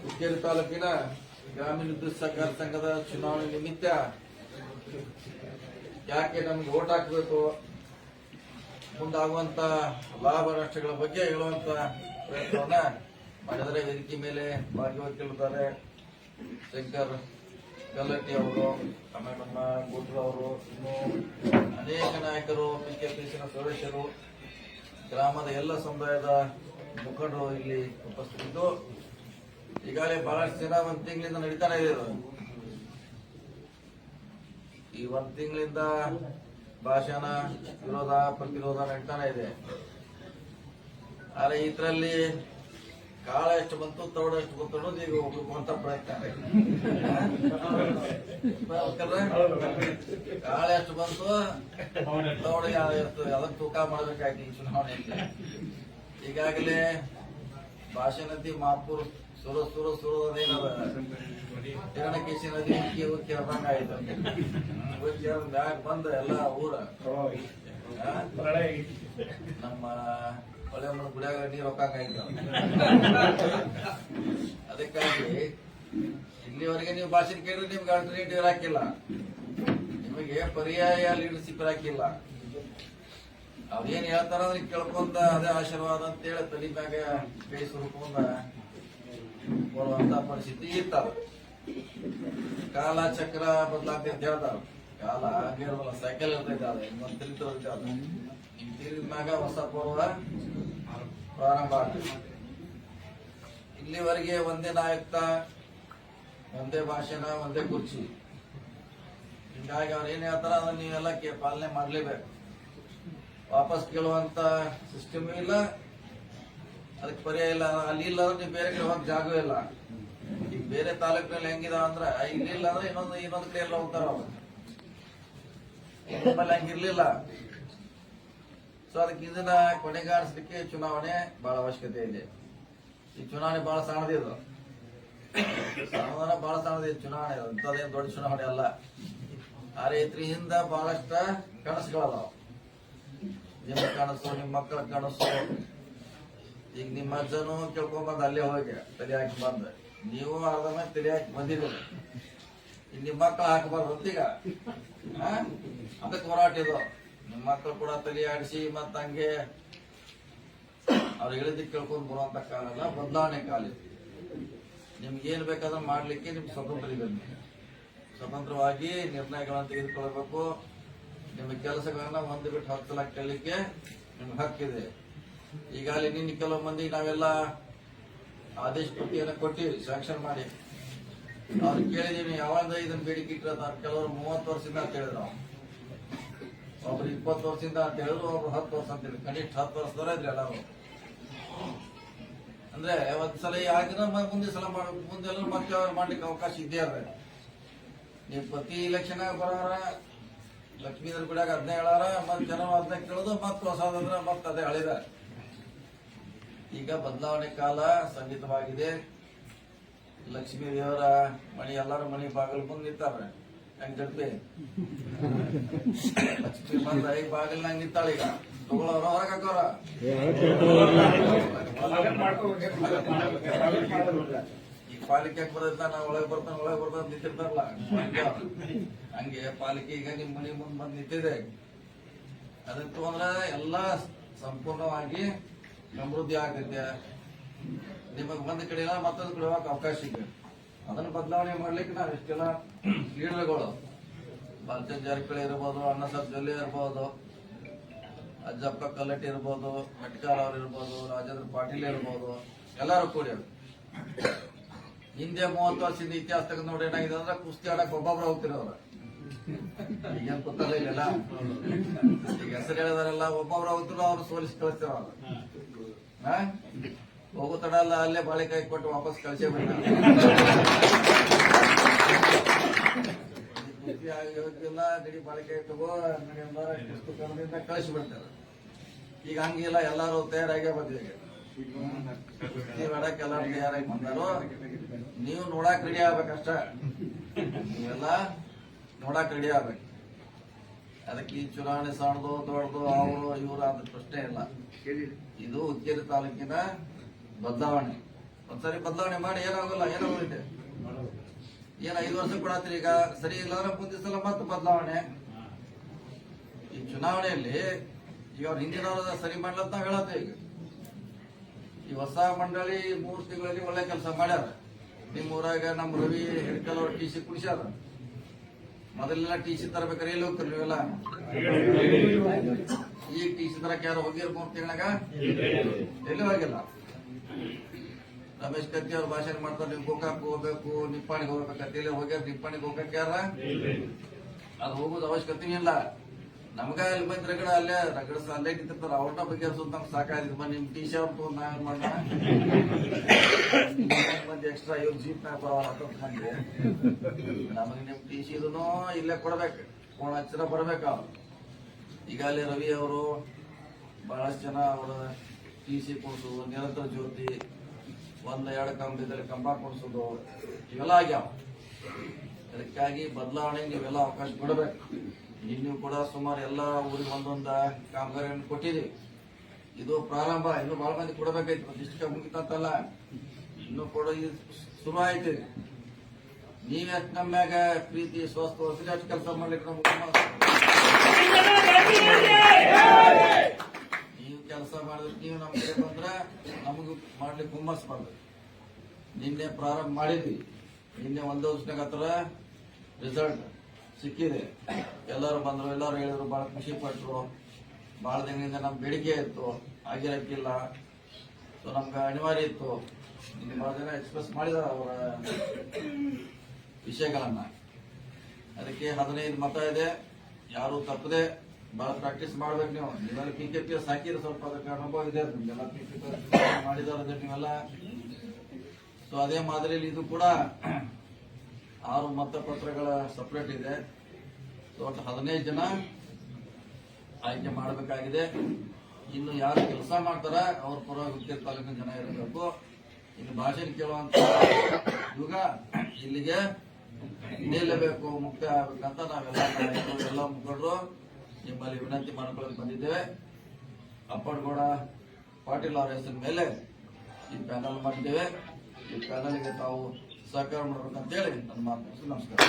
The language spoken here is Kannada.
ಹುಕ್ಕೇರಿ ತಾಲೂಕಿನ ಗ್ರಾಮೀಣ ವಿದ್ಯುತ್ ಸಹಕಾರ ಸಂಘದ ಚುನಾವಣೆ ನಿಮಿತ್ತ ಯಾಕೆ ನಮ್ಗೆ ಓಟ್ ಹಾಕಬೇಕು, ಮುಂದಾಗುವಂತ ಲಾಭ ನಷ್ಟಗಳ ಬಗ್ಗೆ ಹೇಳುವಂತ ಪ್ರಯತ್ನವನ್ನ ಮಾಡಿದರೆ ವೇದಿಕೆ ಮೇಲೆ ಭಾಗವಹಿಸಿದ್ದಾರೆ ಶಂಕರ್ ಗಲ್ಲಟ್ಟಿ ಅವರು, ಆಮೇಲೆ ನಮ್ಮ ಗುಡ್ರು ಅವರು, ಇನ್ನು ಅನೇಕ ನಾಯಕರು, ಬಿಜೆಪಿಸಿನ ಸದಸ್ಯರು, ಗ್ರಾಮದ ಎಲ್ಲ ಸಮುದಾಯದ ಮುಖಂಡರು ಇಲ್ಲಿ ಉಪಸ್ಥಿತಿದ್ದು ಈಗಾಗಲೇ ಬಹಳಷ್ಟು ಜನ ಒಂದ್ ತಿಂಗಳಿಂದ ನಡೀತಾನೆ ಇದೆ. ಈ ಒಂದ್ ತಿಂಗಳಿಂದ ಭಾಷಣ ವಿರೋಧ ಪ್ರತಿರೋಧ ನಡೀತಾನೆ ಇದೆ. ಆದ್ರೆ ಇದರಲ್ಲಿ ಕಾಳ ಎಷ್ಟು ಬಂತು ತೌಡ ಎಷ್ಟು ಬಂತು ಅನ್ನೋದು ಈಗ ಹೋಗುವಂತ ಪ್ರಯತ್ನ ಇದೆ. ಕಾಳ ಎಷ್ಟು ಬಂತು ತೌಡ ಅದಕ್ಕೆ ತೂಕ ಮಾಡಬೇಕಾಯ್ತು ಈ ಚುನಾವಣೆಯಲ್ಲಿ. ಈಗಾಗಲೇ ಭಾಷಣತಿ ಮಾಪುರ್ ಸುರದೇನದ ಹಿರಣಕೇಶಿ ನದಿ ಉಕ್ಕಿ ಹರಿದಂಗಾಯ್ತು. ಮ್ಯಾಗ ಬಂದ ಎಲ್ಲ ಊರ ನಮ್ಮ ಹೊಳೆ ಗುಡಿಯಾಗ ನೀರು ಹೊಕ್ಕಾಯ್ತು. ಅದಕ್ಕಾಗಿ ಇಲ್ಲಿವರೆಗೆ ನೀವು ಭಾಷಣ ಕೇಳಿದ್ರೆ ನಿಮ್ಗೆ ಆಲ್ಟರ್ನೇಟಿವ್ ಹಾಕಿಲ್ಲ, ನಿಮಗೆ ಪರ್ಯಾಯ ಲೀಡರ್ಶಿಪ್ ಹಾಕಿಲ್ಲ. ಅವ್ರೇನ್ ಹೇಳ್ತಾರ ಅಂದ್ರೆ ಕೇಳ್ಕೊಂಡ ಅದೇ ಆಶೀರ್ವಾದ ಅಂತೇಳಿ ತಲೆ ಮ್ಯಾಗ ಕೈ ಸುರುಕೊಂಡ ಬರುವಂತ ಪರಿಸ್ಥಿತಿ ಇರ್ತಾವ. ಕಾಲ ಚಕ್ರ ಬದಲಾಗ್ತಿ ಅಂತ ಹೇಳ್ತಾರ. ಕಾಲ ಹಂಗಿರಲ್ಲ, ಸೈಕಲ್ ಇರ್ತೈತೆ, ಇನ್ನೊಂದು ತಿರುಗ್ತಿರ್ತೈತೆ. ನಿಮ್ ತಿರುಗಿದ ಮ್ಯಾಗ ಹೊಸ ಪರ್ವ ಪ್ರಾರಂಭ ಆಗ್ತದೆ. ಇಲ್ಲಿವರೆಗೆ ಒಂದೇ ನಾಯಕ, ಒಂದೇ ಭಾಷಣ, ಒಂದೇ ಕುರ್ಚಿ. ಹಿಂಗಾಗಿ ಅವ್ರು ಏನ್ ಹೇಳ್ತಾರ ಅದನ್ನ ನೀವೆಲ್ಲ ಪಾಲನೆ ಮಾಡ್ಲೇಬೇಕು. ವಾಪಸ್ ಕೇಳುವಂತ ಸಿಸ್ಟಮ್ ಇಲ್ಲ, ಅದಕ್ಕೆ ಪರ್ಯಾಯ ಇಲ್ಲ. ಅಲ್ಲಿ ಇಲ್ಲ ಅಂದ್ರೆ ನೀವು ಬೇರೆ ಕಡೆ ಹೋಗಕ್ ಜಾಗ ಇಲ್ಲ. ಈಗ ಬೇರೆ ತಾಲೂಕಿನಲ್ಲಿ ಹೆಂಗಿದ ಅಂದ್ರ ಇಲ್ಲಿ ಇಲ್ಲ ಅಂದ್ರೆ ಇನ್ನೊಂದು ಕಡೆ ಎಲ್ಲ ಹೋಗ್ತಾರ. ನಮ್ಮಲ್ಲಿ ಹಂಗಿರ್ಲಿಲ್ಲ. ಸೊ ಅದಕ್ಕೆ ಇದನ್ನ ಕೊನೆಗಾಣಿಸ್ಲಿಕ್ಕೆ ಚುನಾವಣೆ ಬಹಳ ಅವಶ್ಯಕತೆ ಇದೆ. ಈ ಚುನಾವಣೆ ಬಹಳ ಸಣ್ಣದಿದು, ಬಹಳ ಸಣ್ಣದಿದೆ ಚುನಾವಣೆ. ಅಂತದೇನು ದೊಡ್ಡ ಚುನಾವಣೆ ಅಲ್ಲ. ಆ ರೈತರಿಂದ ಬಹಳಷ್ಟ ಕನಸುಗಳದಾವ. ನಿಮ್ಮ ಕನಸು, ನಿಮ್ಮ ಮಕ್ಕಳ ಕನಸು. ಈಗ ನಿಮ್ಮ ಅಜ್ಜನು ಕೇಳ್ಕೊಂಬಂದ್ ಅಲ್ಲೇ ಹೋಗಿ ತಲೆ ಹಾಕಿ ಬಂದ, ನೀವು ಅರ್ಧ ಮೇಲೆ ತಲೆ ಹಾಕಿ ಬಂದಿದ್ದೀರಿ. ಈಗ ನಿಮ್ಮ ಮಕ್ಕಳು ಹಾಕಬಾರ್ದು ಅಂತೀಗ ಅದಕ್ಕೆ ಹೋರಾಟ ಇದು. ನಿಮ್ಮ ಮಕ್ಕಳು ಕೂಡ ತಲೆ ಆಡಿಸಿ ಮತ್ತ ಹಂಗೆ ಅವ್ರು ಹೇಳಿದ್ದಕ್ಕೆ ಕೇಳ್ಕೊಂಡ್ ಬರುವಂತ ಕಾಲ ಅಲ್ಲ, ಬದಲಾವಣೆ ಕಾಲ. ನಿಮ್ಗೆ ಏನ್ ಬೇಕಾದ್ರೆ ಮಾಡ್ಲಿಕ್ಕೆ ನಿಮ್ಗೆ ಸ್ವತಂತ್ರ ಇದೆ. ಸ್ವತಂತ್ರವಾಗಿ ನಿರ್ಣಯಗಳನ್ನು ತೆಗೆದುಕೊಳ್ಬೇಕು. ನಿಮ್ಮ ಕೆಲಸಗಳನ್ನ ಒಂದು ಬಿಟ್ಟು 10 ಲಕ್ಷ ಕೇಳಲಿಕ್ಕೆ ನಿಮ್ಗೆ ಹಕ್ಕಿದೆ. ಈಗಾಗಲೇ ನಿನ್ನ ಕೆಲವು ಮಂದಿ ನಾವೆಲ್ಲ ಆದೇಶ ಪಟ್ಟಿಯನ್ನು ಕೊಟ್ಟಿವಿ, ಸ್ಯಾಂಕ್ಷನ್ ಮಾಡಿ. ಅವ್ರು ಕೇಳಿದೀವಿ ಯಾವಾಗ ಇದನ್ನ ಬೇಡಿಕೆ ಇಟ್ಟಿರೋದು. ಕೆಲವರು 30 ವರ್ಷದಿಂದ ಅಂತ ಹೇಳಿದ್ರು, ಒಬ್ರು 20 ವರ್ಷದಿಂದ ಅಂತ ಹೇಳಿದ್ರು, ಒಬ್ರು 10 ವರ್ಷ ಅಂತ ಹೇಳಿ. ಕನಿಷ್ಠ 10 ವರ್ಷದವರ ಇದ್ರಿ ಎಲ್ಲರೂ. ಅಂದ್ರೆ ಒಂದ್ಸಲ ಆಗಿನ ಮುಂದೆ ಸಲ ಮುಂದೆಲ್ಲ ಮತ್ತೆ ಮಾಡ್ಲಿಕ್ಕೆ ಅವಕಾಶ ಇದೇ ಅದ. ನೀವು ಪ್ರತಿ ಇಲೆಕ್ಷನ್ ಬರೋರ ಲಕ್ಷ್ಮೀಧರ ಗುಡಿಯಾಗ 15 ಹೇಳಾರ, ಮತ್ ಜನ 15 ಕೇಳೋದು, ಮತ್ ಹೊಸದಂದ್ರ ಮತ್ ಅದೇ ಹಳಿದ. ಈಗ ಬದಲಾವಣೆ ಕಾಲ ಸನ್ನಿಹಿತವಾಗಿದೆ. ಲಕ್ಷ್ಮೀ ದೇವರ ಮಣಿ ಎಲ್ಲರೂ ಮಣಿ ಬಾಗಿಲು ಮುಂದೆ ನಿಂತಾರ. ಹೆಂಗ್ ಗಡ್ಪೆ ಲಕ್ಷ್ಮೀ ಬಂದ ಈ ಬಾಗಿಲ್ನಾಗ ನಿಂತಾಳ. ಈಗ ತಗೊಳ್ಳೋರ ಹೊರಗೆ ಹಾಕೋರ. ಈಗ ಪಾಲಿಕೆ ಬರೋದಿಲ್ಲ, ನಾವು ಒಳಗೆ ಬರ್ತಾನೆ ನಿಂತಿರ್ತಾರಲ್ಲ ಹಂಗೆ ಪಾಲಿಕೆ ಈಗ ನಿಮ್ ಮನೆ ಮುಂದೆ ಬಂದು ನಿಂತಿದೆ. ಅದಕ್ಕೆ ಅಂದ್ರೆ ಎಲ್ಲ ಸಂಪೂರ್ಣವಾಗಿ ಸಮೃದ್ಧಿ ಆಗೈತೆ. ನಿಮಗ್ ಒಂದ್ ಕಡೆ ಇಲ್ಲ ಮತ್ತೊಂದು ಕಡೆ ಹೋಗಕ್ಕೆ ಅವಕಾಶ ಇದೆ. ಅದನ್ನ ಬದಲಾವಣೆ ಮಾಡ್ಲಿಕ್ಕೆ ನಾವು ಇಷ್ಟೆಲ್ಲ ಲೀಡರ್ಗಳು, ಬಾಲಚಂದ್ರ ಜಾರಕಿಹೊಳಿ ಇರ್ಬೋದು, ಅಣ್ಣಸಾಬ್ ಜೊಲ್ಲೆ ಇರ್ಬೋದು, ಅಜ್ಜಪ್ಪ ಕಲ್ಲಟ್ಟಿ ಇರ್ಬೋದು, ಮೆಟ್ಕಾರ್ ಅವ್ರು ಇರ್ಬೋದು, ರಾಜೇಂದ್ರ ಪಾಟೀಲ್ ಇರ್ಬೋದು, ಎಲ್ಲರೂ ಕೂಡಿ ಹಿಂದೆ 30 ವರ್ಷದಿಂದ ಇತಿಹಾಸ ತೆಗೆದು ನೋಡಿ ಏನಾಗಿದೆ ಅಂದ್ರೆ ಕುಸ್ತಿ ಆಡಕ್ ಒಬ್ಬೊಬ್ರು ಹೋಗ್ತಿರೋರು. ಈಗೇನ್ ಗೊತ್ತಲ್ಲ ಇಲ್ಲ. ಈಗ ಹೆಸರು ಹೇಳಿದಾರೆಲ್ಲ ಒಬ್ಬೊಬ್ರು ಹೋಗ್ತಿರೋ, ಅವ್ರು ಸೋಲಿಸಿ ಕಳಿಸ್ತಿರೋರು. ಹೋಗೋ ತಡ ಅಲ್ಲ, ಅಲ್ಲೇ ಬಾಳೆಕಾಯಿ ಕೊಟ್ಟು ವಾಪಸ್ ಕಳಿಸೇ ಬಿಡ್ತಾರೆ. ಕುಸ್ತಿ ಆಗಿಲ್ಲ, ಗಡಿ ಬಾಳೆಕಾಯಿ ತಗೋ ಕನ್ನಡದಿಂದ ಕಳಿಸಿ ಬಿಡ್ತಾರೆ. ಈಗ ಹಂಗಿಲ್ಲ, ಎಲ್ಲಾರು ತಯಾರಾಗೇ ಬಂದಿದೆ. ಕುಸ್ತಿ ಆಡಕ್ ಎಲ್ಲಾರು ತಯಾರಾಗಿ ಬಂದಾರು. ನೀವು ನೋಡಕ್ ರೆಡಿ ಆಗ್ಬೇಕಷ್ಟ. ನೀವೆಲ್ಲ ನೋಡಕ್ ರೆಡಿ ಆಗ್ಬೇಕು. ಅದಕ್ಕೆ ಈ ಚುನಾವಣೆ ಸಣ್ಣದು ದೊಡ್ಡದು ಅವರು ಇವರು ಅಂತ ಪ್ರಶ್ನೆ ಇಲ್ಲ. ಇದು ಹುಕ್ಕೇರಿ ತಾಲೂಕಿನ ಬದಲಾವಣೆ. ಒಂದ್ಸರಿ ಬದಲಾವಣೆ ಮಾಡಿ ಏನಾಗಲ್ಲ, ಏನಾಗುತ್ತೆ ಏನ್ 5 ವರ್ಷ ಕೊಡತ್ರಿ. ಈಗ ಸರಿ ಇಲ್ಲ ಅಂದ್ರೆ ಮುಂದಿನ ಸಲ ಮತ್ತೆ ಬದಲಾವಣೆ. ಈ ಚುನಾವಣೆಯಲ್ಲಿ ಈಗ ಅವ್ರ ಹಿಂದಿನವ್ರ ಸರಿ ಮಾಡ್ಲಂತ ನಾವ್ ಹೇಳತ್ತೇವೆ. ಈಗ ಈ ಹೊಸ ಮಂಡಳಿ 3 ತಿಂಗಳಲ್ಲಿ ಒಳ್ಳೆ ಕೆಲಸ ಮಾಡ್ಯಾರ. ನಿಮ್ಮ ಊರಾಗ ನಮ್ಮ ರವಿ ಹಿಡ್ಕಲ್ ಅವ್ರ ಟಿ ಸಿ ಕುಡಿಸ್ಯಾರ. ಮೊದಲೆಲ್ಲ ಟಿ ಸಿ ತರಬೇಕಾರೆ ಎಲ್ಲಿ ಹೋಗ್ತಾರೆ ನೀವೆಲ್ಲ? ಈಗ ಟಿ ಸಿ ತರಕ್ಕೆ ಯಾರು ಹೋಗಿರ್ 3 ತಿಂಗಳಾಗ? ಎಲ್ಲಿ ಹೋಗಿಲ್ಲ. ರಮೇಶ್ ಕತ್ತಿ ಅವ್ರ ಭಾಷಣ ಮಾಡ್ತಾರೆ, ನೀವು ಗೋಕಾಕ್ ಹೋಗ್ಬೇಕು, ನಿಪ್ಪಾಣಿಗೆ ಹೋಗ್ಬೇಕಂತ ಎಲ್ಲಿ ಹೋಗ್ಯಾರ? ನಿಪ್ಪಾಣಿಗೆ ಹೋಗಕ್ಕೆ ಯಾರ? ಅದು ಹೋಗೋದು ಅವಶ್ಯಕತೆ ಇಲ್ಲ. ನಮ್ಗ ಅಲ್ಲಿ ಬಂದ್ ರಗಡ ಅಲ್ಲೇ ಅಲ್ಲೇ ನಿಂತಿರ್ತಾರ. ಅವ್ರನ್ನ ಬಗ್ಗೆ ನಮ್ಗೆ ಸಾಕಾಯ್ತು. ಬನ್ನಿ ನಿಮ್ ಟಿ ಸಿ ಅವ್ರ ತಗೊಂಡ್ ನಾವೇನ್ ಮಾಡ ಮಂದಿ ಎಕ್ಸ್ಟ್ರಾ ಇವ್ರು ಜೀಪ್ ಮಂದಿ ನಮಗೆ ನಿಮ್ ಟಿ ಸಿ ಇದನ್ನು ಇಲ್ಲೇ ಕೊಡ್ಬೇಕು. ಫೋನ್ ಹಚ್ಚಿರ ಬರ್ಬೇಕ. ಈಗ ಅಲ್ಲಿ ರವಿ ಅವರು ಬಹಳಷ್ಟು ಜನ ಅವರ ಟಿ ಸಿ ಕೊಡ್ಸೋದು, ನಿರಂತರ ಜ್ಯೋತಿ 1-2 ಕಂಬದಲ್ಲಿ ಕಂಬ ಕೊಡ್ಸೋದು ಇವೆಲ್ಲ ಆಗ್ಯಾವ. ಅದಕ್ಕಾಗಿ ಬದಲಾವಣೆಗೆ ನೀವೆಲ್ಲ ಅವಕಾಶ ಕೊಡಬೇಕು. ಇನ್ನೂ ಕೂಡ ಸುಮಾರು ಎಲ್ಲ ಊರಿಗೆ ಒಂದೊಂದ ಕಾಮಗಾರಿಯನ್ನು ಕೊಟ್ಟಿದ್ದೀವಿ. ಇದು ಪ್ರಾರಂಭ. ಇನ್ನು ಬಹಳ ಮಂದಿ ಕೊಡಬೇಕಾಯ್ತು. ಒಂದಿಷ್ಟು ಮುಗಿತಂತಲ್ಲ, ಇನ್ನು ಕೂಡ ಶುರು ಆಯ್ತು. ನೀವೆಷ್ಟು ನಮ್ಮ ಮ್ಯಾಗ ಪ್ರೀತಿ ಸ್ವಸ್ಥ ಹೊಸಡಿ ಅಷ್ಟು ಕೆಲಸ ಮಾಡ್ಲಿಕ್ಕೆ ನಮ್ಗೆ ನೀವು ಕೆಲಸ ಮಾಡಿದ್ರೆ ನೀವು ನಮ್ಮ ಕಡೆ ಬಂದ್ರೆ ನಮಗೂ ಮಾಡ್ಲಿಕ್ಕೆ ಹುಮ್ಮಸ್ ಮಾಡ್ಬೇಕು. ನಿನ್ನೆ ಪ್ರಾರಂಭ ಮಾಡಿದ್ವಿ. ನಿನ್ನೆ 1 ವರ್ಷನಾಗ ಹತ್ರ ರಿಸಲ್ಟ್ ಸಿಕ್ಕಿದೆ. ಎಲ್ಲರೂ ಬಂದ್ರು, ಎಲ್ಲರೂ ಹೇಳಿದ್ರು, ಬಹಳ ಖುಷಿ ಪಟ್ರು. ಬಹಳ ದಿನದಿಂದ ನಮ್ ಬೇಡಿಕೆ ಇತ್ತು, ಆಗಿರಕ್ಕಿಲ್ಲ. ಸೊ ನಮ್ಗೆ ಅನಿವಾರ್ಯ ಇತ್ತು. ನಿನ್ನೆ ಬಹಳ ಜನ ಎಕ್ಸ್ಪ್ರೆಸ್ ಮಾಡಿದಾರೆ ಅವರ ವಿಷಯಗಳನ್ನ. ಅದಕ್ಕೆ 15 ಮತ ಇದೆ. ಯಾರು ತಪ್ಪದೆ ಬಹಳ ಪ್ರಾಕ್ಟೀಸ್ ಮಾಡ್ಬೇಕು. ನೀವೆಲ್ಲ PKPS ಹಾಕಿದ್ರೆ ಸ್ವಲ್ಪ ಅದಕ್ಕೆ ಅನುಭವ ಇದೆ. ನಿಮ್ಗೆಲ್ಲ PKPS ಮಾಡಿದಾರೆ ನೀವೆಲ್ಲ. ಸೊ ಅದೇ ಮಾದರಿಯಲ್ಲಿ ಇದು ಕೂಡ 6 ಮತಪತ್ರಗಳ ಸಪರೇಟ್ ಇದೆ. ಒಟ್ಟು 15 ಜನ ಆಯ್ಕೆ ಮಾಡಬೇಕಾಗಿದೆ. ಇನ್ನು ಯಾರು ಕೆಲಸ ಮಾಡ್ತಾರ ಅವ್ರ ಪರವಾಗಿ ತಾಲೂಕಿನ ಜನ ಇರಬೇಕು. ಇನ್ನು ಭಾಷಣ ಕೇಳುವಂತ ಯುಗ ಇಲ್ಲಿಗೆ ನಿಲ್ಲಬೇಕು, ಮುಕ್ತ ಆಗ್ಬೇಕಂತ ನಾವೆಲ್ಲ ಮುಖಂಡರು ನಿಮ್ಮಲ್ಲಿ ವಿನಂತಿ ಮಾಡ್ಕೊಳ್ಳೋಕೆ ಬಂದಿದ್ದೇವೆ. ಅಪ್ಪಡಗೌಡ ಪಾಟೀಲ್ ಅವರ ಹೆಸರಿನ ಮೇಲೆ ಈ ಪ್ಯಾನಲ್ ಮಾಡಿದ್ದೇವೆ. ಈ ಪ್ಯಾನಲ್ಗೆ ತಾವು ಸಹಕಾರ ಮಾಡಬೇಕಂತ ಹೇಳಿ ನನ್ನ ಮಾತು. ನಮಸ್ಕಾರ.